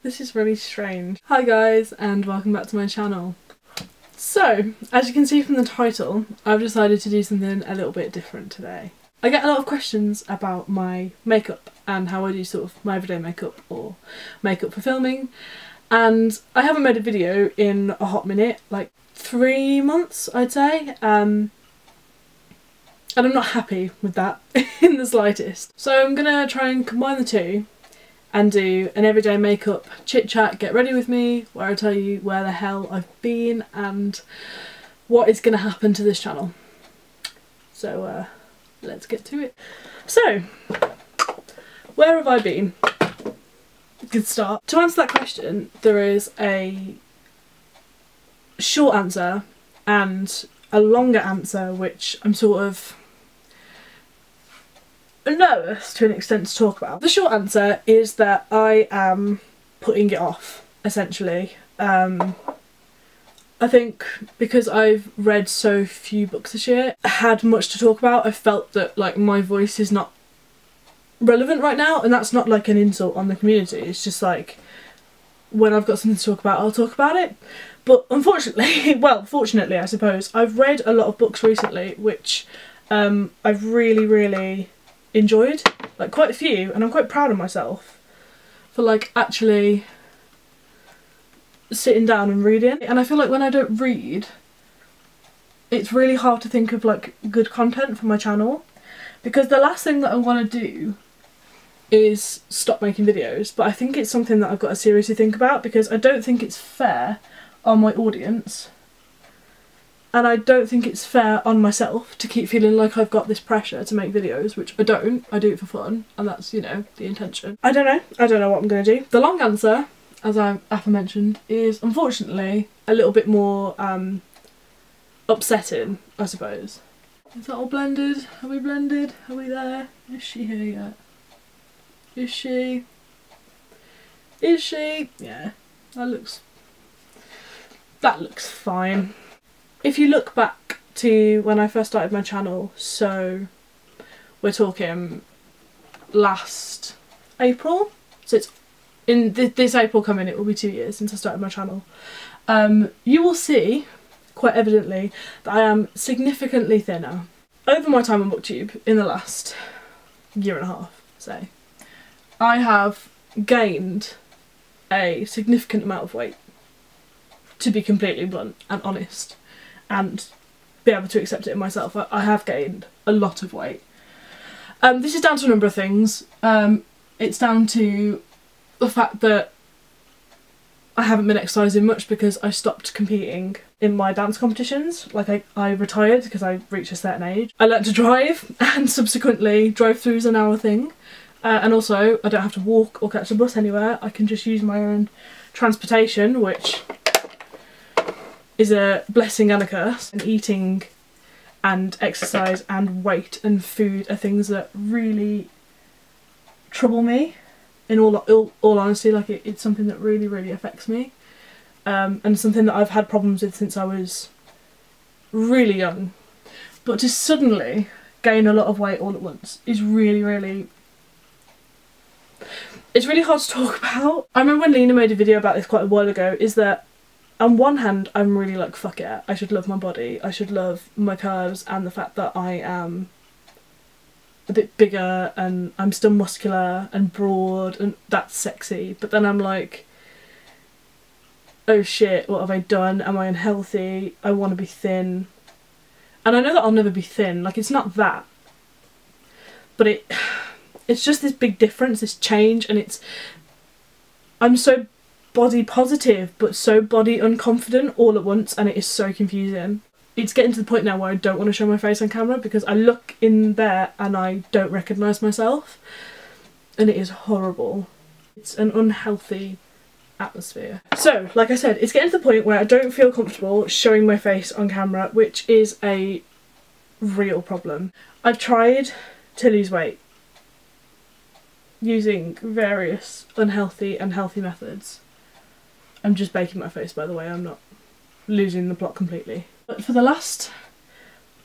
This is really strange. Hi guys, and welcome back to my channel. So, as you can see from the title, I've decided to do something a little bit different today. I get a lot of questions about my makeup and how I do sort of my everyday makeup or makeup for filming, and I haven't made a video in a hot minute, like 3 months I'd say, and I'm not happy with that in the slightest. So I'm gonna try and combine the two and do an everyday makeup chit chat, get ready with me, where I tell you where the hell I've been and what is going to happen to this channel. So let's get to it. So, where have I been? Good start. To answer that question, there is a short answer and a longer answer, which I'm sort of nervous to an extent to talk about. The short answer is that I am putting it off, essentially. I think because I've read so few books this year, had much to talk about, I felt that like my voice is not relevant right now, and that's not like an insult on the community, it's just like when I've got something to talk about, I'll talk about it. But unfortunately, well, fortunately I suppose, I've read a lot of books recently which I've really enjoyed, like quite a few, and I'm quite proud of myself for like actually sitting down and reading. And I feel like when I don't read, it's really hard to think of like good content for my channel, because the last thing that I want to do is stop making videos, but I think it's something that I've got to seriously think about, because I don't think it's fair on my audience, and I don't think it's fair on myself to keep feeling like I've got this pressure to make videos, which I don't. I do it for fun, and that's, you know, the intention. I don't know what I'm going to do. The long answer, as I aforementioned, is unfortunately a little bit more upsetting, I suppose. Is that all blended? Are we blended? Are we there? Is she here yet? Is she? Is she? Yeah, that looks fine. If you look back to when I first started my channel, so we're talking last April, so it's in this April coming, it will be 2 years since I started my channel, you will see quite evidently that I am significantly thinner. Over my time on Booktube in the last year and a half, say, I have gained a significant amount of weight, to be completely blunt and honest, and be able to accept it in myself. I have gained a lot of weight. This is down to a number of things. It's down to the fact that I haven't been exercising much because I stopped competing in my dance competitions. Like I retired because I reached a certain age. I learnt to drive, and subsequently drive-throughs are now a thing. And also I don't have to walk or catch a bus anywhere. I can just use my own transportation, which is a blessing and a curse. And eating and exercise and weight and food are things that really trouble me, in all honesty. Like it's something that really affects me, and something that I've had problems with since I was really young. But to suddenly gain a lot of weight all at once is really it's really hard to talk about. I remember when Lena made a video about this quite a while ago, is that on one hand I'm really like, fuck it, I should love my body, I should love my curves and the fact that I am a bit bigger and I'm still muscular and broad, and that's sexy. But then I'm like, oh shit, what have I done? Am I unhealthy? I want to be thin. And I know that I'll never be thin, like it's not that. But it's just this big difference, this change, and I'm so body positive but so body unconfident all at once, and it is so confusing. It's getting to the point now where I don't want to show my face on camera because I look in there and I don't recognise myself, and it is horrible. It's an unhealthy atmosphere. So, like I said, it's getting to the point where I don't feel comfortable showing my face on camera, which is a real problem. I've tried to lose weight using various unhealthy and healthy methods. I'm just baking my face, by the way, I'm not losing the plot completely. But for the last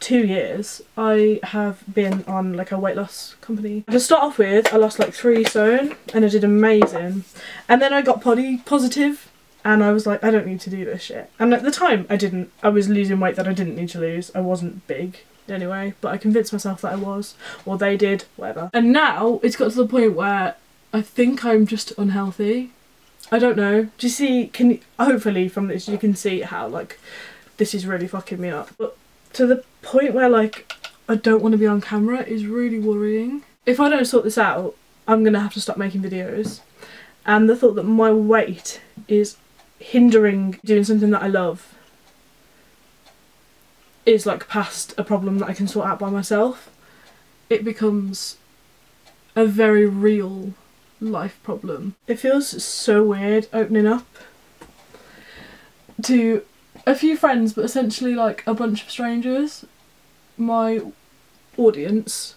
2 years I have been on like a weight loss company. To start off with, I lost like 3 stone and I did amazing, and then I got body positive and I was like, I don't need to do this shit. And at the time I didn't. I was losing weight that I didn't need to lose. I wasn't big anyway, but I convinced myself that I was, or they did, whatever. And now it's got to the point where I think I'm just unhealthy. I don't know. Do you see, hopefully from this you can see how like this is really fucking me up. But to the point where like I don't want to be on camera is really worrying. If I don't sort this out, I'm gonna have to stop making videos. And the thought that my weight is hindering doing something that I love is like past a problem that I can sort out by myself. It becomes a very real life problem. It feels so weird opening up to a few friends, but essentially like a bunch of strangers, my audience,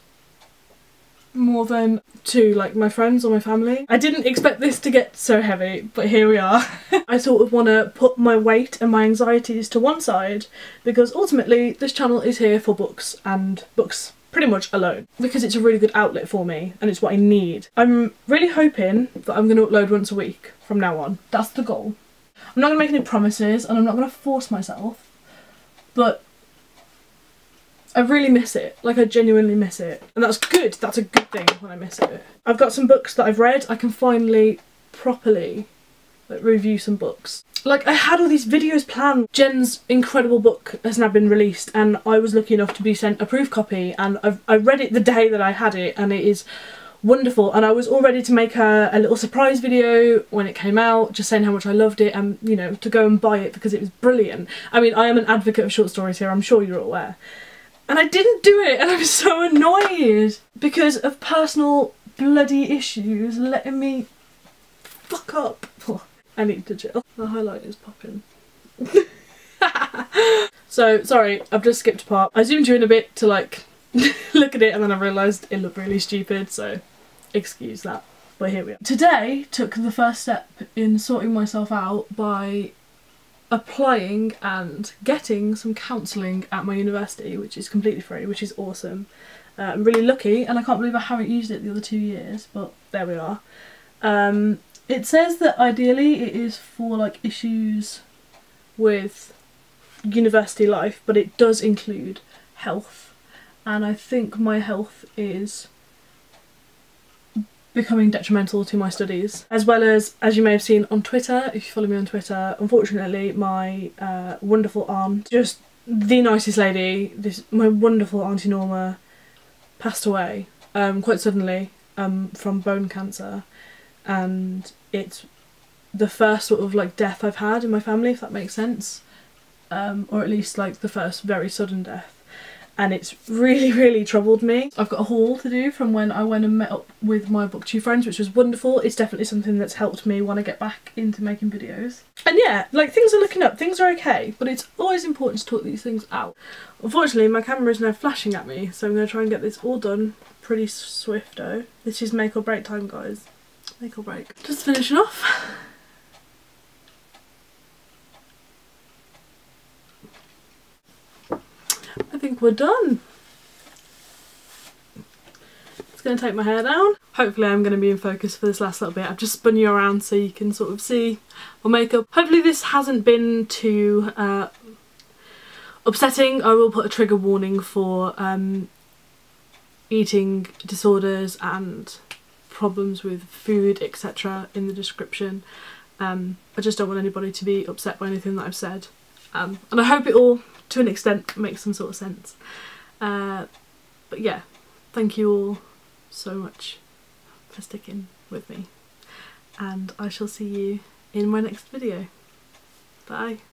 more than to like my friends or my family. I didn't expect this to get so heavy, but here we are. I sort of want to put my weight and my anxieties to one side, because ultimately this channel is here for books, and books pretty much alone, because it's a really good outlet for me and it's what I need. I'm really hoping that I'm going to upload once a week from now on. That's the goal. I'm not going to make any promises and I'm not going to force myself, but I really miss it. Like, I genuinely miss it. And that's good. That's a good thing when I miss it. I've got some books that I've read. I can finally properly like review some books. Like, I had all these videos planned. Jen's incredible book has now been released and I was lucky enough to be sent a proof copy, and I read it the day that I had it and it is wonderful. And I was all ready to make her a little surprise video when it came out, just saying how much I loved it and, you know, to go and buy it because it was brilliant. I mean, I am an advocate of short stories here, I'm sure you're aware. And I didn't do it and I was so annoyed because of personal bloody issues letting me fuck up. I need to chill. The highlight is popping. So, sorry, I've just skipped a part. I zoomed you in a bit to like look at it and then I realised it looked really stupid, so excuse that. But here we are. Today took the first step in sorting myself out by applying and getting some counselling at my university, which is completely free, which is awesome. I'm really lucky and I can't believe I haven't used it the other 2 years, but there we are. It says that ideally it is for like issues with university life, but it does include health, and I think my health is becoming detrimental to my studies, as well as you may have seen on Twitter, if you follow me on Twitter, unfortunately my wonderful aunt, just the nicest lady, my wonderful Auntie Norma, passed away quite suddenly from bone cancer. And it's the first sort of like death I've had in my family, if that makes sense, or at least like the first very sudden death, and it's really, really troubled me. I've got a haul to do from when I went and met up with my Booktube friends, which was wonderful. It's definitely something that's helped me want to get back into making videos. And yeah, like, things are looking up, things are okay, but it's always important to talk these things out. Unfortunately, my camera is now flashing at me, so I'm going to try and get this all done pretty swifto. This is make or break time, guys. Make or break. Just finishing off. I think we're done. It's going to take my hair down. Hopefully I'm going to be in focus for this last little bit. I've just spun you around so you can sort of see my makeup. Hopefully this hasn't been too upsetting. I will put a trigger warning for eating disorders and problems with food, etc. in the description. I just don't want anybody to be upset by anything that I've said. And I hope it all, to an extent, makes some sort of sense. But yeah, thank you all so much for sticking with me. And I shall see you in my next video. Bye.